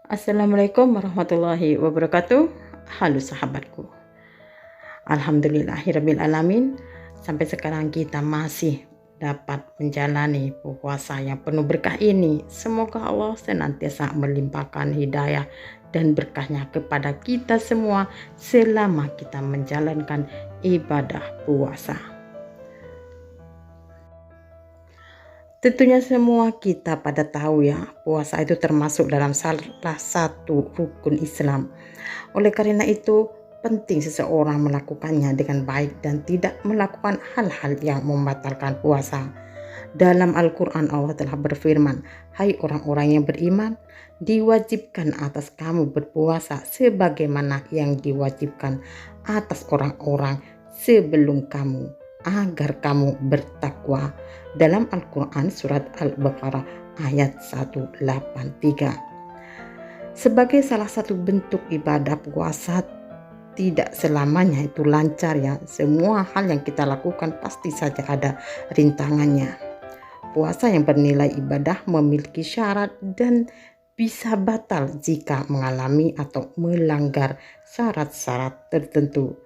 Assalamualaikum warahmatullahi wabarakatuh. Halo sahabatku. Alhamdulillahirabbil alamin. Sampai sekarang kita masih dapat menjalani puasa yang penuh berkah ini. Semoga Allah senantiasa melimpahkan hidayah dan berkahnya kepada kita semua selama kita menjalankan ibadah puasa. Tentunya semua kita pada tahu ya, puasa itu termasuk dalam salah satu rukun Islam. Oleh karena itu, penting seseorang melakukannya dengan baik dan tidak melakukan hal-hal yang membatalkan puasa. Dalam Al-Quran Allah telah berfirman, "Hai orang-orang yang beriman, diwajibkan atas kamu berpuasa sebagaimana yang diwajibkan atas orang-orang sebelum kamu, agar kamu bertakwa." Dalam Al-Quran surat Al-Baqarah ayat 183. Sebagai salah satu bentuk ibadah puasa, tidak selamanya itu lancar ya. Semua hal yang kita lakukan pasti saja ada rintangannya. Puasa yang bernilai ibadah memiliki syarat dan bisa batal jika mengalami atau melanggar syarat-syarat tertentu.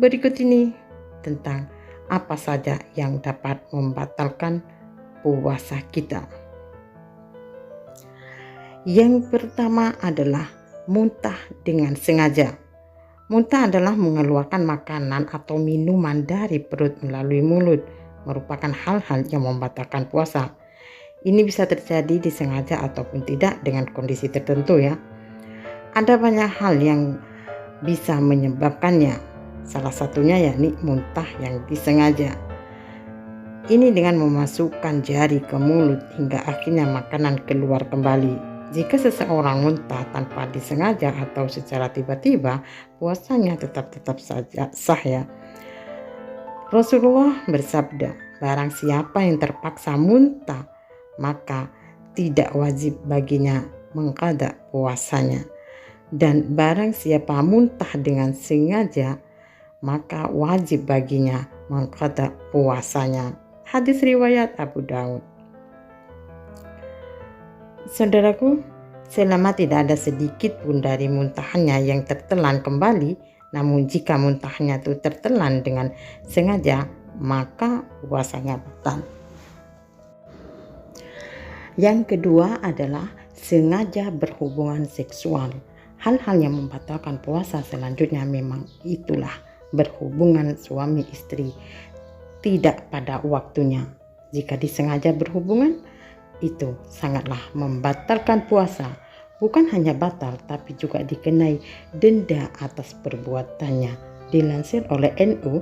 Berikut ini tentang apa saja yang dapat membatalkan puasa kita. Yang pertama adalah muntah dengan sengaja. Muntah adalah mengeluarkan makanan atau minuman dari perut melalui mulut, merupakan hal-hal yang membatalkan puasa. Ini bisa terjadi disengaja ataupun tidak dengan kondisi tertentu ya. Ada banyak hal yang bisa menyebabkannya. Salah satunya yakni muntah yang disengaja. Ini dengan memasukkan jari ke mulut hingga akhirnya makanan keluar kembali. Jika seseorang muntah tanpa disengaja atau secara tiba-tiba, puasanya tetap saja sah ya. Rasulullah bersabda, barang siapa yang terpaksa muntah, maka tidak wajib baginya mengqada puasanya. Dan barang siapa muntah dengan sengaja, maka wajib baginya mengqada puasanya. Hadis riwayat Abu Daud. Saudaraku, selama tidak ada sedikit pun dari muntahannya yang tertelan kembali, namun jika muntahnya itu tertelan dengan sengaja, maka puasanya batal. Yang kedua adalah sengaja berhubungan seksual. Hal-hal yang membatalkan puasa selanjutnya memang itulah berhubungan suami istri tidak pada waktunya. Jika disengaja berhubungan, itu sangatlah membatalkan puasa. Bukan hanya batal, tapi juga dikenai denda atas perbuatannya. Dilansir oleh NU,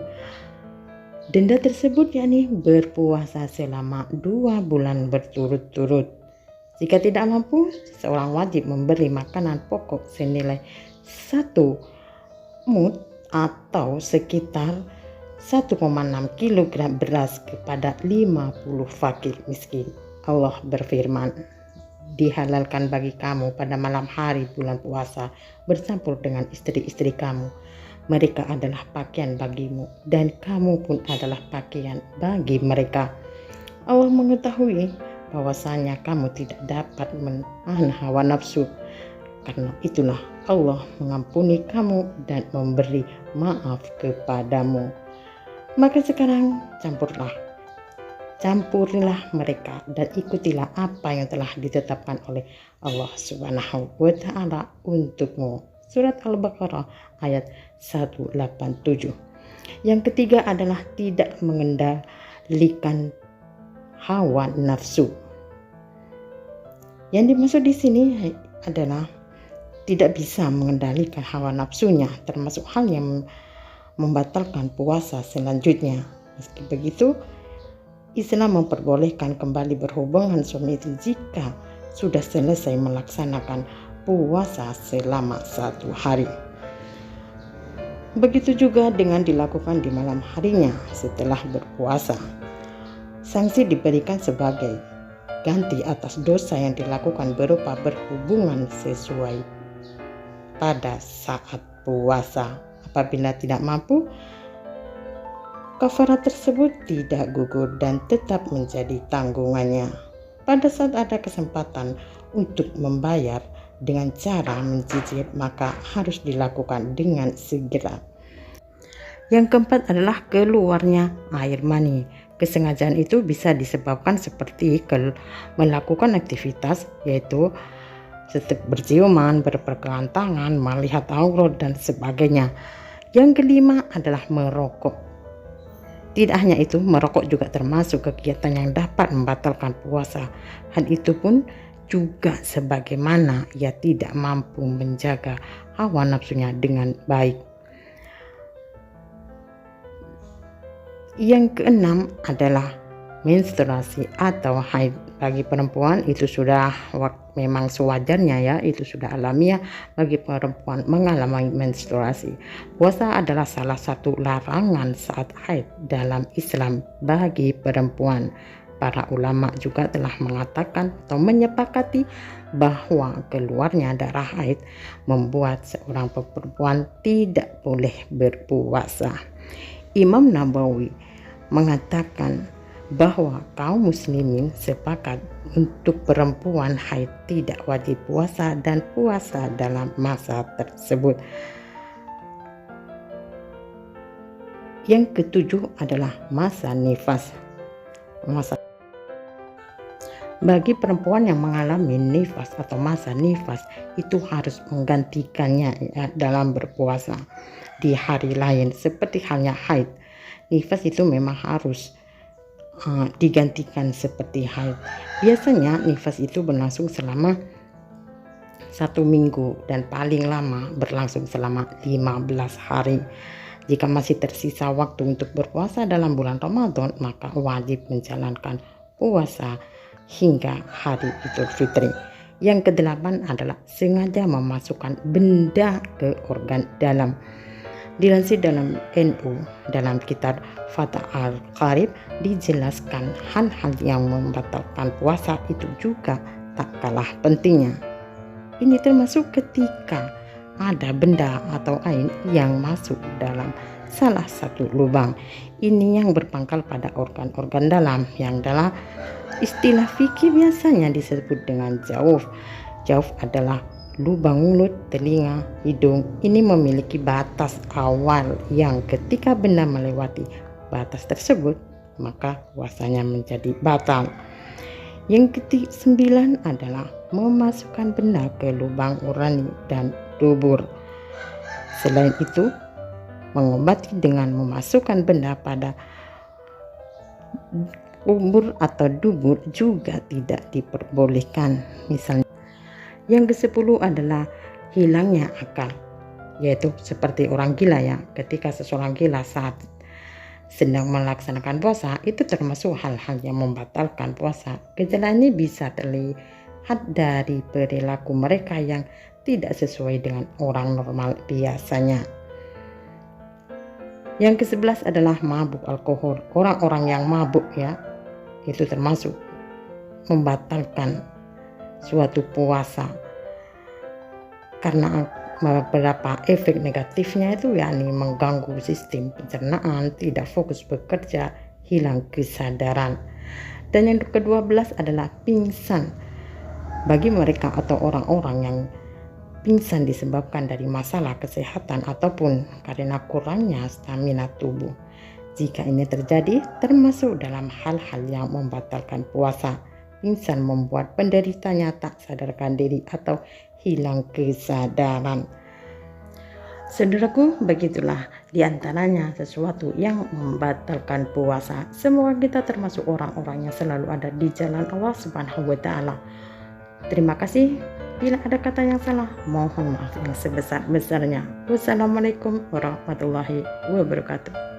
denda tersebut yakni berpuasa selama 2 bulan berturut-turut. Jika tidak mampu, seseorang wajib memberi makanan pokok senilai 1 mud atau sekitar 1,6 kg beras kepada 50 fakir miskin. Allah berfirman, dihalalkan bagi kamu pada malam hari bulan puasa bercampur dengan istri-istri kamu. Mereka adalah pakaian bagimu dan kamu pun adalah pakaian bagi mereka. Allah mengetahui bahwasanya kamu tidak dapat menahan hawa nafsu. Karena itulah Allah mengampuni kamu dan memberi maaf kepadamu. Maka sekarang campurilah mereka dan ikutilah apa yang telah ditetapkan oleh Allah Subhanahu wa Ta'ala untukmu. Surat Al-Baqarah ayat 187. Yang ketiga adalah tidak mengendalikan hawa nafsu. Yang dimaksud di sini adalah tidak bisa mengendalikan hawa nafsunya, termasuk hal yang membatalkan puasa selanjutnya. Meski begitu, Islam memperbolehkan kembali berhubungan suami istri jika sudah selesai melaksanakan puasa selama 1 hari. Begitu juga dengan dilakukan di malam harinya setelah berpuasa. Sanksi diberikan sebagai ganti atas dosa yang dilakukan berupa berhubungan sesuai pada saat puasa. Apabila tidak mampu, kafarat tersebut tidak gugur dan tetap menjadi tanggungannya. Pada saat ada kesempatan untuk membayar, dengan cara mencicip, maka harus dilakukan dengan segera. Yang keempat adalah keluarnya air mani. Kesengajaan itu bisa disebabkan seperti melakukan aktivitas, yaitu seperti berciuman, berpegangan tangan, melihat aurat, dan sebagainya. Yang kelima adalah merokok. Tidak hanya itu, merokok juga termasuk kegiatan yang dapat membatalkan puasa. Hal itu pun juga sebagaimana ia tidak mampu menjaga hawa nafsunya dengan baik. Yang keenam adalah menstruasi atau haid. Bagi perempuan itu sudah memang sewajarnya ya, itu sudah alamiah bagi perempuan mengalami menstruasi. Puasa adalah salah satu larangan saat haid dalam Islam bagi perempuan. Para ulama juga telah mengatakan atau menyepakati bahwa keluarnya darah haid membuat seorang perempuan tidak boleh berpuasa. Imam Nawawi mengatakan bahwa kaum muslimin sepakat untuk perempuan haid tidak wajib puasa dan puasa dalam masa tersebut. Yang ketujuh adalah masa nifas. Bagi perempuan yang mengalami nifas atau masa nifas, itu harus menggantikannya ya, dalam berpuasa di hari lain seperti halnya haid. Nifas itu memang harus digantikan seperti haid. Biasanya nifas itu berlangsung selama 1 minggu dan paling lama berlangsung selama 15 hari. Jika masih tersisa waktu untuk berpuasa dalam bulan Ramadan, maka wajib menjalankan puasa hingga hari Idul Fitri. Yang kedelapan adalah sengaja memasukkan benda ke organ dalam. Dilansir dalam NU dalam kitab Fatah Al-Qarib dijelaskan hal-hal yang membatalkan puasa itu juga tak kalah pentingnya. Ini termasuk ketika ada benda atau air yang masuk dalam salah satu lubang. Ini yang berpangkal pada organ-organ dalam yang dalam istilah fikih biasanya disebut dengan jauf. Jauf adalah lubang mulut, telinga, hidung. Ini memiliki batas awal yang ketika benda melewati batas tersebut maka puasanya menjadi batal. Yang ke-9 adalah memasukkan benda ke lubang urani dan dubur. Selain itu, mengobati dengan memasukkan benda pada kubur atau dubur juga tidak diperbolehkan. Misalnya, yang ke-10 adalah hilangnya akal, yaitu seperti orang gila ya. Ketika seseorang gila saat sedang melaksanakan puasa, itu termasuk hal-hal yang membatalkan puasa. Gejala ini bisa terlihat dari perilaku mereka yang tidak sesuai dengan orang normal biasanya. Yang ke-11 adalah mabuk alkohol. Orang-orang yang mabuk ya, itu termasuk membatalkan suatu puasa karena beberapa efek negatifnya itu yakni mengganggu sistem pencernaan, tidak fokus bekerja, hilang kesadaran. Dan yang ke-12 adalah pingsan. Bagi mereka atau orang-orang yang pingsan disebabkan dari masalah kesehatan ataupun karena kurangnya stamina tubuh. Jika ini terjadi, termasuk dalam hal-hal yang membatalkan puasa. Pingsan membuat penderitanya tak sadarkan diri atau hilang kesadaran. Saudaraku, begitulah diantaranya sesuatu yang membatalkan puasa. Semoga kita termasuk orang-orang yang selalu ada di jalan Allah Subhanahu wa Ta'ala. Terima kasih. Bila ada kata yang salah, mohon maaf yang sebesar-besarnya. Wassalamualaikum warahmatullahi wabarakatuh.